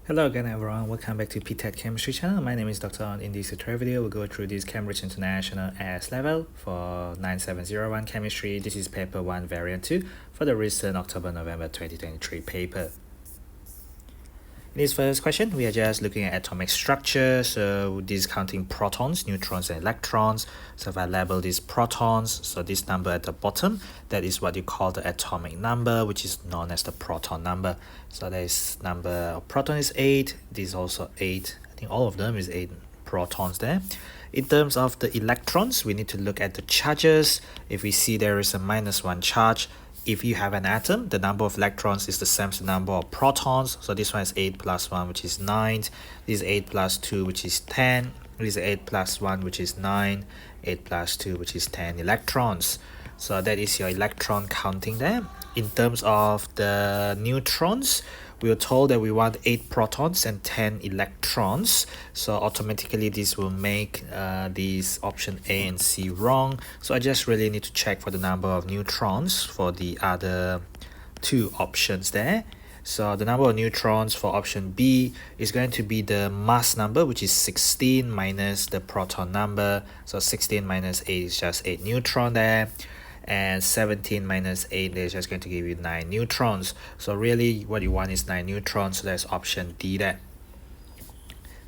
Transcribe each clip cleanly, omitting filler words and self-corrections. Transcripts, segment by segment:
Hello again everyone, welcome back to ptet.chemistry channel. My name is Dr. On. In this tutorial video, we'll go through this Cambridge International AS level for 9701 chemistry. This is paper 1 variant 2 for the recent October-November 2023 paper. In this first question, we are just looking at atomic structure. So this is counting protons, neutrons, and electrons. So if I label these protons, so this number at the bottom, that is what you call the atomic number, which is known as the proton number. So this number of proton is 8. This is also 8. I think all of them is 8 protons there. In terms of the electrons, we need to look at the charges. If we see there is a -1 charge, if you have an atom, the number of electrons is the same as the number of protons. So this one is 8 plus 1, which is 9. This is 8 plus 2, which is 10. This is 8 plus 1, which is 9. 8 plus 2, which is 10 electrons. So that is your electron counting there. In terms of the neutrons, we were told that we want 8 protons and 10 electrons. So automatically this will make these option A and C wrong. So I just really need to check for the number of neutrons for the other two options there. So the number of neutrons for option B is going to be the mass number, which is 16 minus the proton number. So 16 minus 8 is just 8 neutron there. And 17 minus 8 is just going to give you 9 neutrons. So really what you want is 9 neutrons, so that's option D there.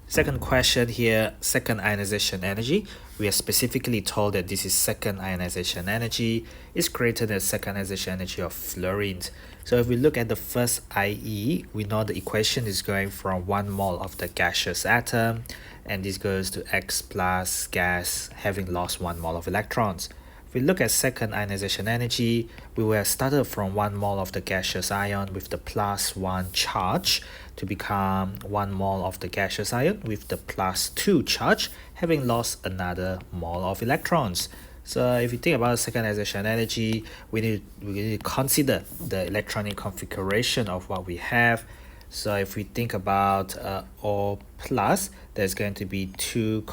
Second question here, second ionization energy. We are specifically told that this is second ionization energy is greater than second ionization energy of fluorine. So if we look at the first IE, we know the equation is going from 1 mole of the gaseous atom, and this goes to X plus gas having lost 1 mole of electrons. If we look at second ionization energy, we will have started from 1 mole of the gaseous ion with the +1 charge to become 1 mole of the gaseous ion with the +2 charge, having lost another mole of electrons. So if you think about second ionization energy, we need to consider the electronic configuration of what we have. So if we think about O plus, there's going to be 2,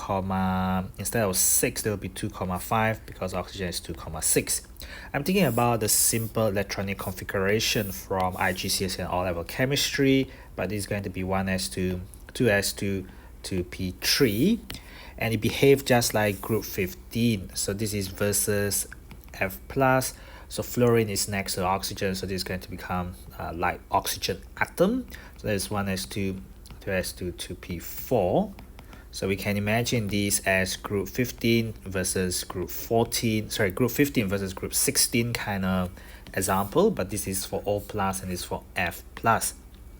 instead of 6, there will be 2,5 because oxygen is 2,6. I'm thinking about the simple electronic configuration from IGCSE and O-level chemistry, but this is going to be 1s2, 2s2, 2p3, and it behaves just like group 15. So this is versus F plus. So fluorine is next to oxygen, so this is going to become like oxygen atom. So there's 1s2, 2s2, 2p4. So we can imagine this as group 15 versus group 14, group 15 versus group 16 kind of example, but this is for O plus and this is for F plus.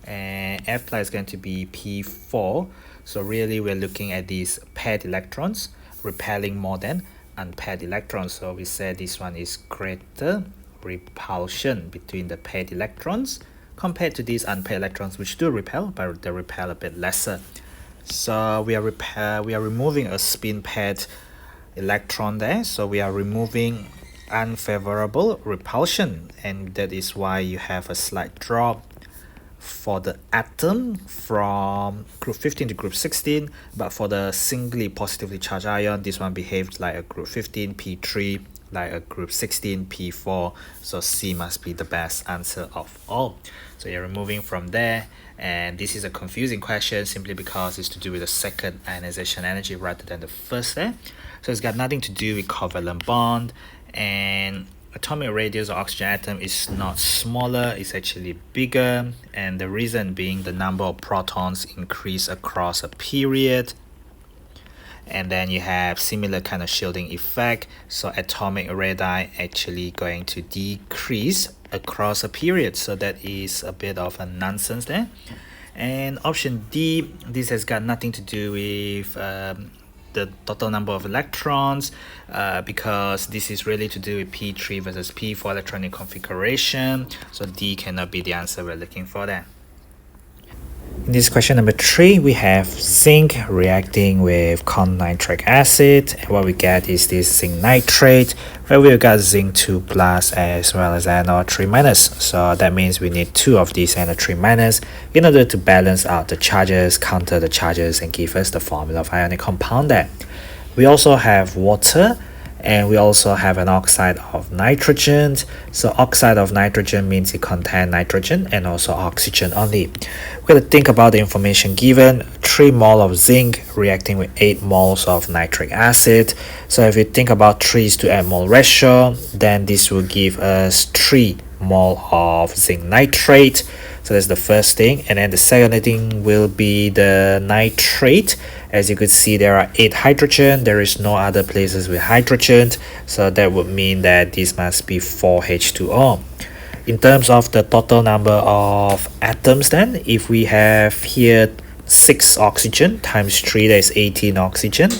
And F plus is going to be p4. So really we're looking at these paired electrons repelling more than unpaired electrons. So we said this one is greater repulsion between the paired electrons compared to these unpaired electrons, which do repel, but they repel a bit lesser. So we are removing a spin paired electron there. So we are removing unfavorable repulsion, and that is why you have a slight drop for the atom from group 15 to group 16, but for the singly positively charged ion, this one behaved like a group 15 p3, like a group 16 p4. So C must be the best answer of all. So you're removing from there, and this is a confusing question simply because it's to do with the second ionization energy rather than the first there. So it's got nothing to do with covalent bond, and atomic radius of oxygen atom is not smaller, it's actually bigger, and the reason being the number of protons increase across a period, and then you have similar kind of shielding effect, so atomic radii actually going to decrease across a period. So that is a bit of a nonsense there. And option D, this has got nothing to do with the total number of electrons, because this is really to do with P3 versus P4 electronic configuration. So D cannot be the answer we're looking for there. In this question number 3, we have zinc reacting with corn nitric acid, and what we get is this zinc nitrate, where we've got zinc 2 plus as well as NO 3 minus. So that means we need 2 of these NO 3 minus in order to balance out the charges, counter the charges, and give us the formula of ionic compound there. We also have water, And we also have an oxide of nitrogen. So oxide of nitrogen means it contains nitrogen and also oxygen only. We're going to think about the information given. 3 mole of zinc reacting with 8 moles of nitric acid. So if you think about 3:8 mole ratio, then this will give us 3 mole of zinc nitrate. So that's the first thing. And then the second thing will be the nitrate. As you could see, there are 8 hydrogen. There is no other places with hydrogen. So that would mean that this must be 4H2O. In terms of the total number of atoms then, if we have here 6 oxygen times 3, that is 18 oxygen.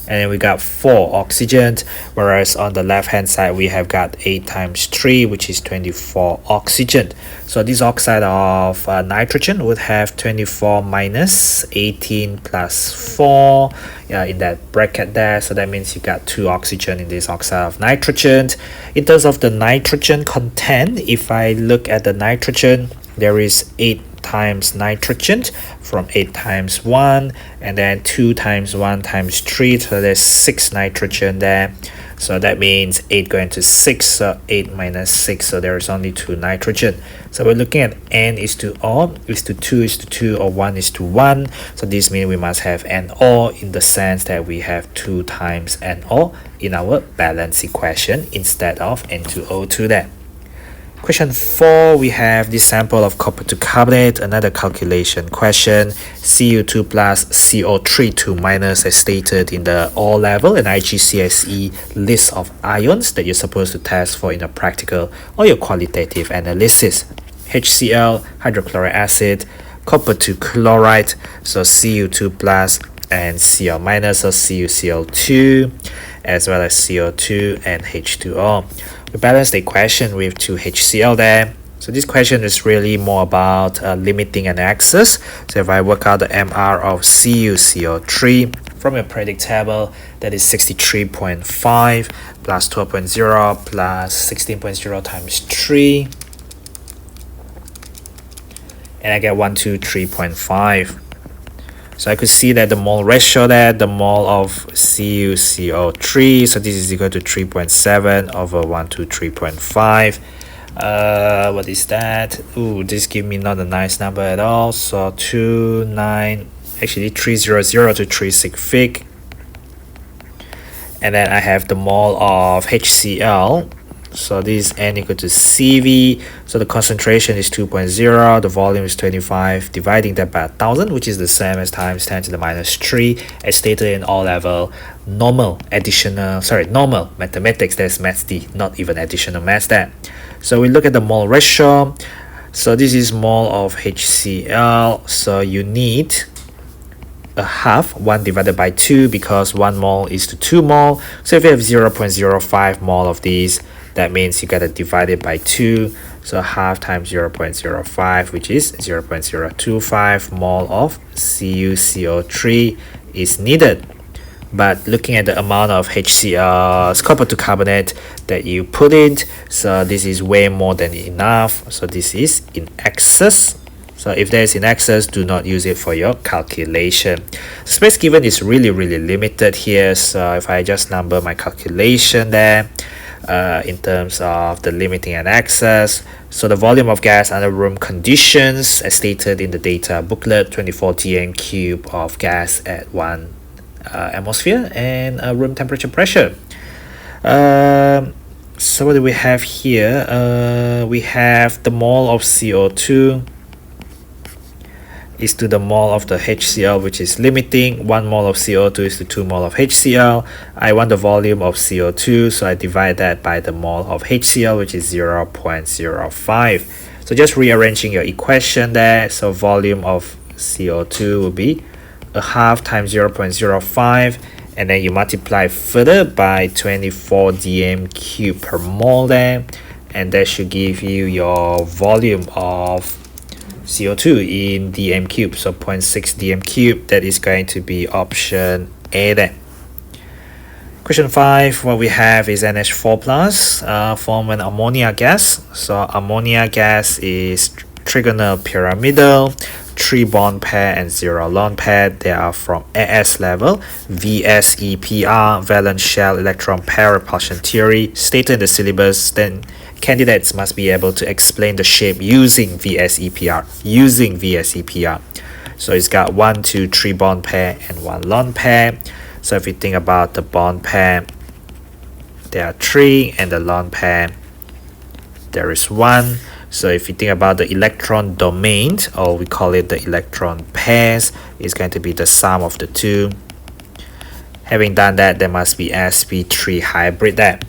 And then we got 4 oxygen, whereas on the left hand side we have got 8 times 3, which is 24 oxygen. So this oxide of nitrogen would have 24 minus 18 plus 4 in that bracket there. So that means you got 2 oxygen in this oxide of nitrogen. In terms of the nitrogen content, if I look at the nitrogen, there is 8 times nitrogen from 8 times 1, and then 2 times 1 times 3, so there's 6 nitrogen there. So that means 8 going to 6, so 8 minus 6, so there is only 2 nitrogen. So we're looking at N is to O, is to 2 is to 2, or 1 is to 1. So this means we must have NO in the sense that we have 2 times NO in our balance equation instead of N2O2 there. Question 4, we have this sample of copper to carbonate, another calculation question. Cu2 plus CO3 2 minus as stated in the O level and IGCSE list of ions that you're supposed to test for in a practical or your qualitative analysis. HCl, hydrochloric acid, copper to chloride, so Cu2 plus and Cl minus, so CuCl2, as well as CO2 and H2O. We balance the equation with 2 HCl there. So this question is really more about limiting an access. So if I work out the MR of CuCl3 from your periodic table, that is 63.5 plus 12.0 plus 16.0 times 3. And I get 123.5. So I could see that the mole ratio there, the mole of CuCl3, so this is equal to 3.7 over 123.5. What is that? Ooh, this give me not a nice number at all. So 300 to 36 fig. And then I have the mole of HCl. So this is N equal to CV. So the concentration is 2.0, the volume is 25, dividing that by 1000, which is the same as times 10 to the minus 3, as stated in O level normal mathematics. That's maths D, not even additional maths there. So we look at the mole ratio. So this is mole of HCl. So you need a half, 1 divided by 2, because 1 mole is to 2 mole. So if you have 0.05 mole of these, that means you gotta divide it by 2. So half times 0.05, which is 0.025 mole of CuCl3 is needed. But looking at the amount of HCl copper to carbonate that you put in, so this is way more than enough. So this is in excess. So if there is in excess, do not use it for your calculation. The space given is really limited here. So if I just number my calculation there, in terms of the limiting and access, so the volume of gas under room conditions as stated in the data booklet, 24 dm cube of gas at 1 atmosphere and room temperature pressure. So what do we have here? We have the mole of CO2 is to the mole of the HCl, which is limiting. 1 mole of CO2 is to 2 mole of HCl. I want the volume of CO2, so I divide that by the mole of HCl, which is 0.05. So just rearranging your equation there, so volume of CO2 will be a half times 0.05, and then you multiply further by 24 dm cube per mole there, and that should give you your volume of CO2 in dm cube, so 0.6 dm cube. That is going to be option A there. Question 5, what we have is NH4 plus form an ammonia gas. So ammonia gas is trigonal pyramidal. 3 bond pair and 0 lone pair. They are from AS level. VSEPR, valence shell electron pair repulsion theory, stated in the syllabus. Then candidates must be able to explain the shape using VSEPR. So it's got 1, 2, 3 bond pair and 1 lone pair. So if you think about the bond pair, there are 3, and the lone pair, there is 1. So if you think about the electron domain, or we call it the electron pairs, is going to be the sum of the two. Having done that, there must be sp3 hybrid there.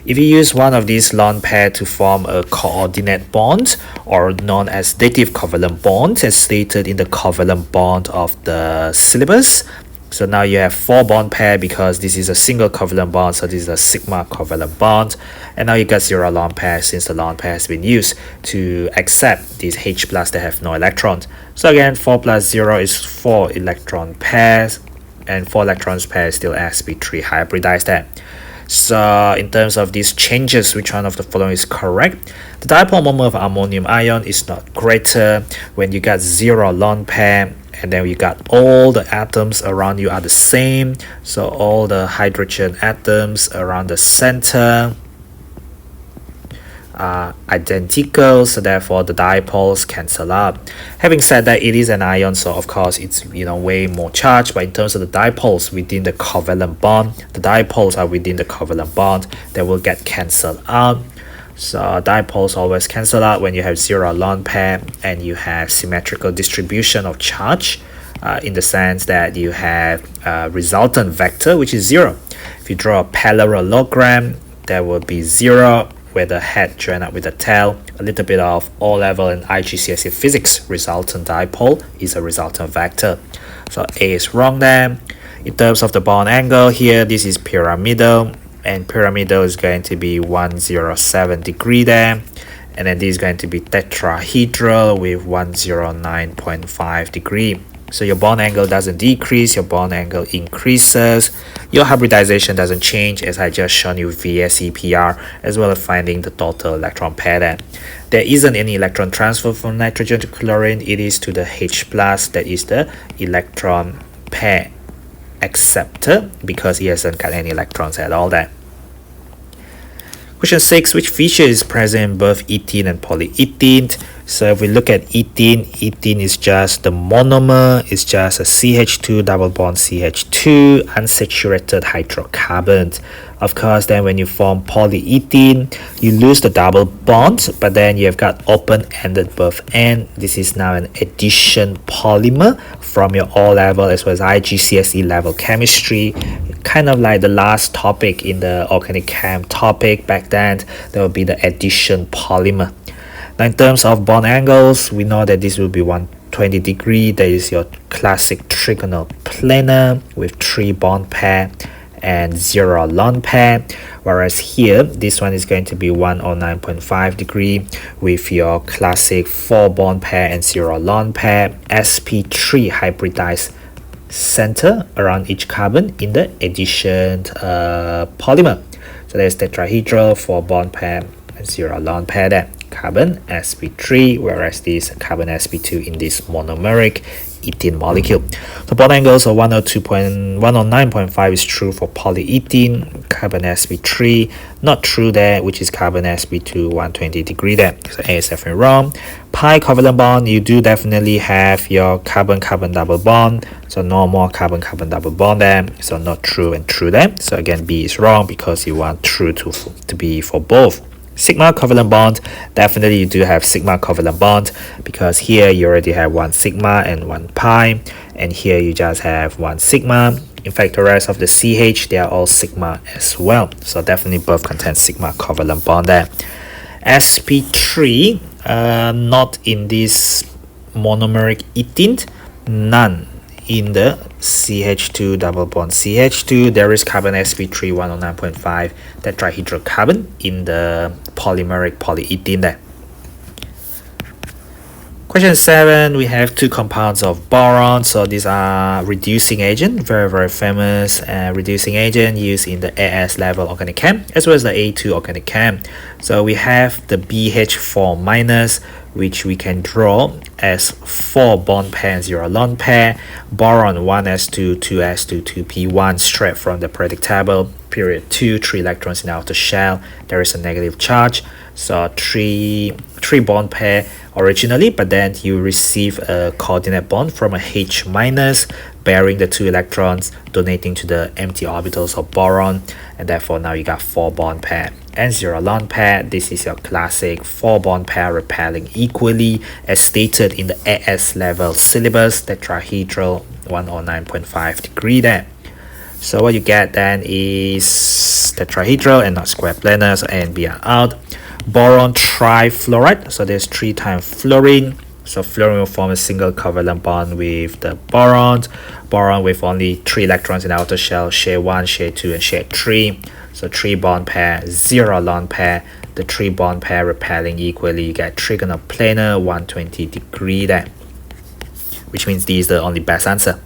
If you use one of these lone pair to form a coordinate bond, or known as dative covalent bond, as stated in the covalent bond of the syllabus. So now you have 4 bond pair because this is a single covalent bond, so this is a sigma covalent bond. And now you got 0 lone pair since the lone pair has been used to accept these H plus that have no electrons. So again, 4 plus 0 is 4 electron pairs, and 4 electrons pair is still sp3 hybridized there. So in terms of these changes, which one of the following is correct? The dipole moment of ammonium ion is not greater when you got 0 lone pair, and then you got all the atoms around you are the same. So all the hydrogen atoms around the center are identical, so therefore the dipoles cancel out. Having said that, it is an ion, so of course it's way more charged, but in terms of the dipoles within the covalent bond, the dipoles are within the covalent bond, they will get cancelled out. So dipoles always cancel out when you have 0 lone pair and you have symmetrical distribution of charge, in the sense that you have a resultant vector which is 0. If you draw a parallelogram, there will be 0 where the head join up with the tail. A little bit of O-level and IGCSE physics, resultant dipole is a resultant vector. So A is wrong there. In terms of the bond angle here, this is pyramidal, and pyramidal is going to be 107 degree there, and then this is going to be tetrahedral with 109.5 degree. So your bond angle doesn't decrease, your bond angle increases. Your hybridization doesn't change, as I just shown you VSEPR, as well as finding the total electron pair there. There isn't any electron transfer from nitrogen to chlorine, it is to the H+, that is the electron pair acceptor, because he hasn't got any electrons at all there. Question 6, which feature is present in both ethene and polyethene? So if we look at ethene, ethene is just the monomer, it's just a CH2 double bond CH2 unsaturated hydrocarbon. Of course, then when you form polyethene, you lose the double bond, but then you've got open-ended both end. This is now an addition polymer from your O-level as well as IGCSE level chemistry. Kind of like the last topic in the organic chem topic back then, there will be the addition polymer. Now in terms of bond angles, we know that this will be 120 degree. That is your classic trigonal planar with 3 bond pair and 0 lone pair, whereas here this one is going to be 109.5 degree with your classic 4 bond pair and 0 lone pair, sp3 hybridized center around each carbon in the addition polymer. So there's tetrahedral, 4 bond pair and 0 lone pair there, carbon sp3, whereas this carbon sp2 in this monomeric ethene molecule. So bond angles of 109.5 is true for polyethene, carbon sp3 not true there, which is carbon sp2 120 degree there. So A is definitely wrong. Pi covalent bond, you do definitely have your carbon-carbon double bond, so no more carbon-carbon double bond there, so not true and true there. So again, B is wrong because you want true to be for both. Sigma covalent bond, definitely you do have sigma covalent bond, because here you already have 1 sigma and 1 pi, and here you just have 1 sigma. In fact, the rest of the CH, they are all sigma as well, so definitely both contain sigma covalent bond there. sp3, not in this monomeric ethene, none in the CH2 double bond CH2. There is carbon sp3 109.5 tetrahedral carbon in the polymeric polyethene there. Question 7, we have 2 compounds of boron. So these are reducing agent, very famous reducing agent used in the AS level organic chem as well as the A2 organic chem. So we have the BH4 minus which we can draw as 4 bond pair and 0 lone pair. Boron 1s2, 2s2, 2p1 straight from the periodic table. Period 2, 3 electrons in the outer shell. There is a negative charge. So three bond pair originally, but then you receive a coordinate bond from a H minus bearing the 2 electrons, donating to the empty orbitals of boron, and therefore now you got 4 bond pair and 0 lone pair. This is your classic 4 bond pair repelling equally as stated in the AS level syllabus, tetrahedral 109.5 degree there. So what you get then is tetrahedral and not square planar, so A and B are out. Boron trifluoride, so there's 3 times fluorine, so fluorine will form a single covalent bond with the boron with only 3 electrons in the outer shell, share 1, share 2, and share 3. So 3 bond pair, 0 lone pair. The 3 bond pair repelling equally, you get trigonoplanar 120 degree there, which means D is the only best answer.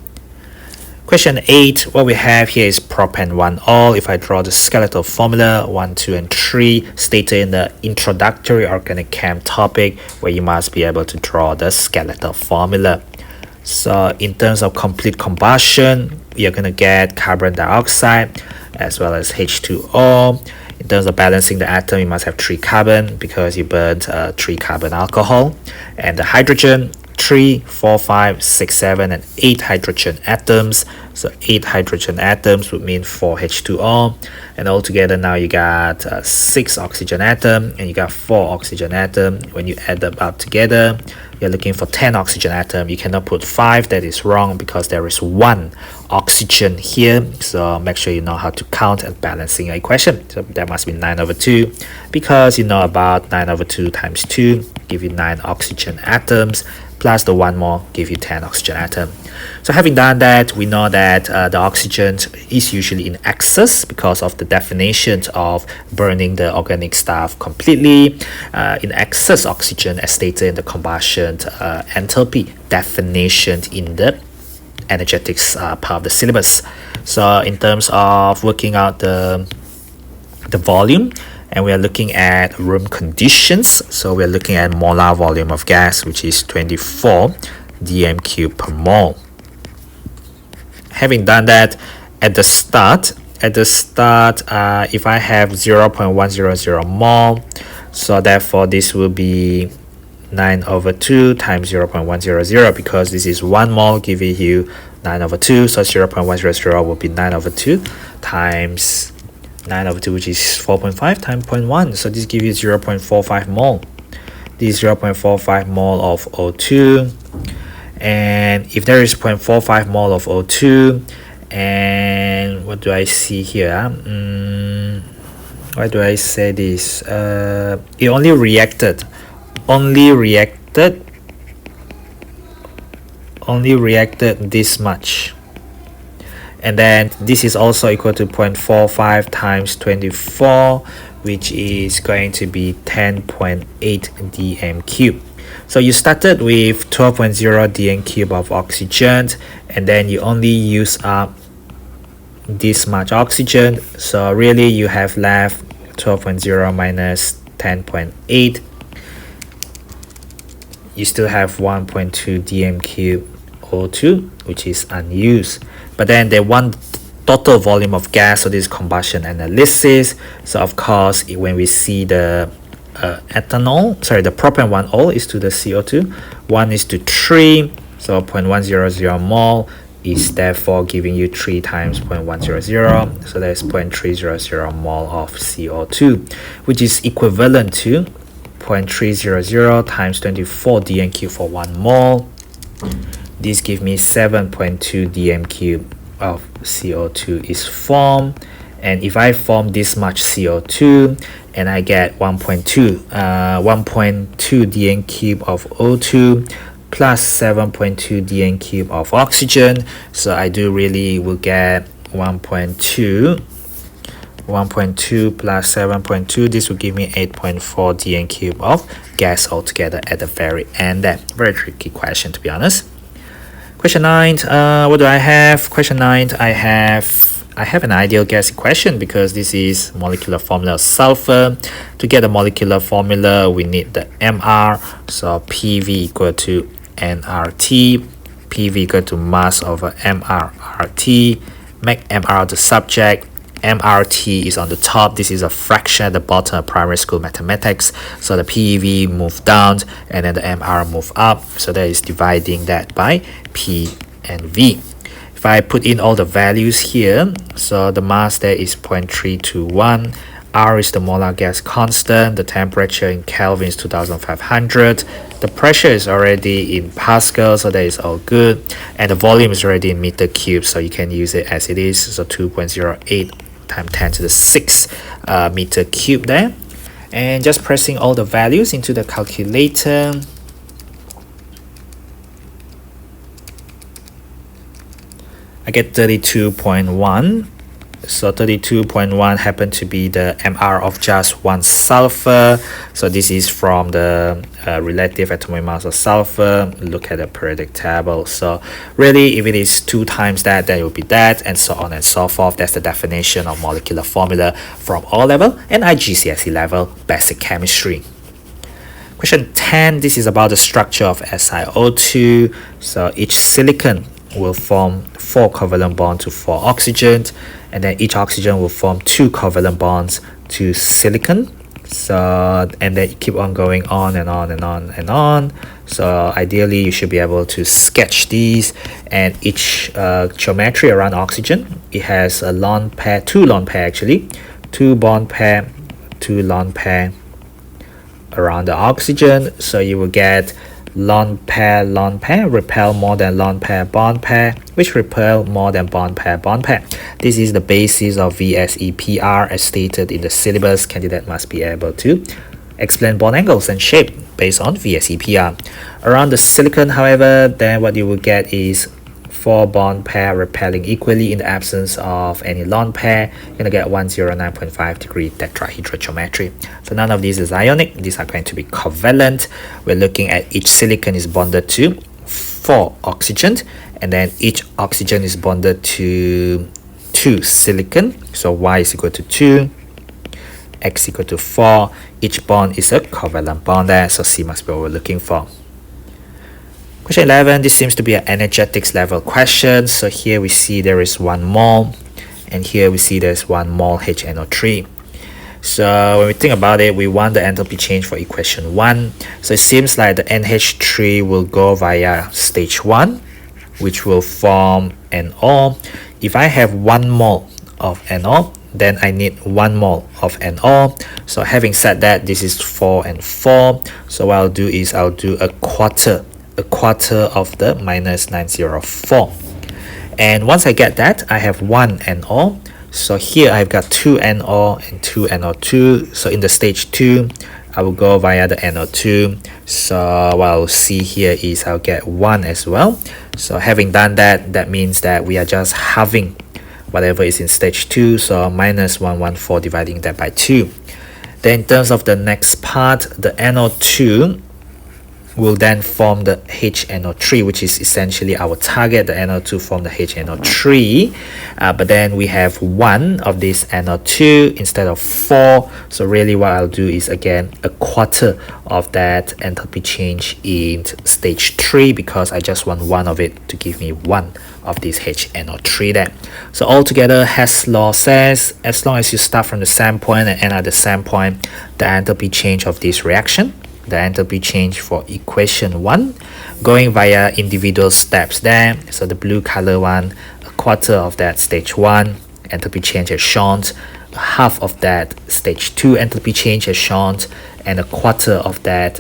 Question 8, what we have here is propane 1-ol. If I draw the skeletal formula 1, 2, and 3 stated in the introductory organic chem topic, where you must be able to draw the skeletal formula. So in terms of complete combustion, you're going to get carbon dioxide as well as H2O. In terms of balancing the atom, you must have 3 carbon because you burned 3 carbon alcohol, and the hydrogen 3, 4, 5, 6, 7, and 8 hydrogen atoms. So 8 hydrogen atoms would mean 4 H2O, and altogether now you got 6 oxygen atom and you got 4 oxygen atom. When you add them up together, you're looking for 10 oxygen atom. You cannot put 5, that is wrong because there is 1 oxygen here. So make sure you know how to count and balancing a equation. So that must be 9/2 because you know about 9/2 times 2 give you 9 oxygen atoms, plus the 1 more give you 10 oxygen atom. So having done that, we know that the oxygen is usually in excess because of the definition of burning the organic stuff completely. In excess oxygen as stated in the combustion enthalpy definition in the energetics part of the syllabus. So in terms of working out the volume, and we are looking at room conditions, so we are looking at molar volume of gas, which is 24 dm³ per mole. Having done that, at the start, if I have 0.100 mole, so therefore this will be 9/2 times 0.100 because this is 1 mole giving you 9/2, so 0.100 will be 9/2 times 9/2, which is 4.5 times 0.1, so this gives you 0.45 mole. This is 0.45 mole of O2, and if there is 0.45 mole of O2, and what do I see here? Why do I say this? It only reacted this much, and then this is also equal to 0.45 times 24, which is going to be 10.8 dm³. So you started with 12.0 dm³ of oxygen, and then you only use up this much oxygen, so really you have left 12.0 minus 10.8. You still have 1.2 dm³ O2, which is unused. But then they want total volume of gas, so this is combustion analysis. So of course, when we see the the propane 1-ol is to the CO2, 1 is to 3, so 0.100 mole is therefore giving you 3 times 0.100, so that's 0.300 mole of CO2, which is equivalent to 0.300 times 24 dm³ for 1 mole. This gives me 7.2 dm³ of CO2 is formed, and if I form this much CO2 and I get 1.2 dm³ of O2 plus 7.2 dm³ of oxygen, so I do really will get 1.2 plus 7.2, this will give me 8.4 dm³ of gas altogether at the very end there. Very tricky question, to be honest. Question 9, what do I have? Question 9, I have I have an ideal gas equation because this is molecular formula of sulfur. To get the molecular formula, we need the Mr. So PV equal to nRT. PV equal to mass over mRT. Make Mr the subject. mRT is on the top. This is a fraction at the bottom of primary school mathematics. So the PV move down and then the Mr move up. So that is dividing that by P and V. If I put in all the values here, so the mass there is 0.321. R is the molar gas constant. The temperature in Kelvin is 2500. The pressure is already in Pascal, so that is all good. And the volume is already in meter cube, so you can use it as it is. So 2.08 times 10 to the 6 meter cube there. And just pressing all the values into the calculator. I get 32.1. So 32.1 happened to be the Mr of just one sulfur. So this is from the relative atomic mass of sulfur. Look at the periodic table. So really, if it is 2 times that, then it will be that, and so on and so forth. That's the definition of molecular formula from O level and IGCSE level basic chemistry. Question 10, this is about the structure of SiO2. So each silicon will form 4 covalent bonds to 4 oxygen, and then each oxygen will form 2 covalent bonds to silicon. So and then you keep on going on and on and on and on. So ideally you should be able to sketch these, and each geometry around oxygen, it has a lone pair, 2 lone pair actually, 2 bond pair, 2 lone pair around the oxygen. So you will get lone pair repel more than lone pair bond pair, which repel more than bond pair. This is the basis of VSEPR as stated in the syllabus. Candidate must be able to explain bond angles and shape based on VSEPR. Around the silicon, however, then what you will get is 4 bond pair repelling equally in the absence of any lone pair. You're gonna get 109.5 degree tetrahedral geometry. So none of these is ionic. These are going to be covalent. We're looking at each silicon is bonded to 4 oxygen, and then each oxygen is bonded to 2 silicon. So Y is equal to 2, X equal to 4. Each bond is a covalent bond there. So C must be what we're looking for. Question 11, this seems to be an energetics level question. So here we see there is 1 mole, and here we see there's 1 mole HNO3. So when we think about it, we want the enthalpy change for equation 1. So it seems like the NH3 will go via stage 1, which will form NO. If I have 1 mole of NO, then I need 1 mole of NO. So having said that, this is 4 and 4. So what I'll do is I'll do a quarter of the minus 904. And once I get that, I have 1 NO. So here I've got 2 NO and 2 NO2. So in the stage 2, I will go via the NO2. So what I'll see here is I'll get 1 as well. So having done that, that means that we are just halving whatever is in stage 2. So minus 114 dividing that by 2. Then in terms of the next part, the NO2 will then form the HNO3, which is essentially our target. The NO2 form the HNO3, but then we have 1 of this NO2 instead of 4. So really what I'll do is again a quarter of that enthalpy change in stage 3, because I just want 1 of it to give me 1 of this HNO3 there. So altogether, Hess law says as long as you start from the same point and end at the same point, the enthalpy change of this reaction, the enthalpy change for equation 1, going via individual steps there. So the blue color one, a quarter of that stage 1 enthalpy change as shown, half of that stage 2 enthalpy change as shown, and a quarter of that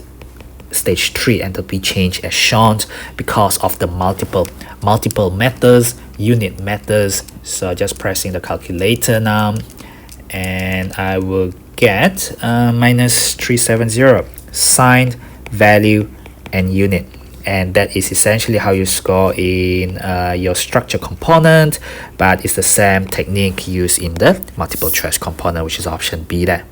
stage 3 enthalpy change as shown because of the multiple methods, unit methods. So just pressing the calculator now, and I will get minus 370. Sign, value, and unit, and that is essentially how you score in your structure component, but it's the same technique used in the multiple choice component, which is option B there.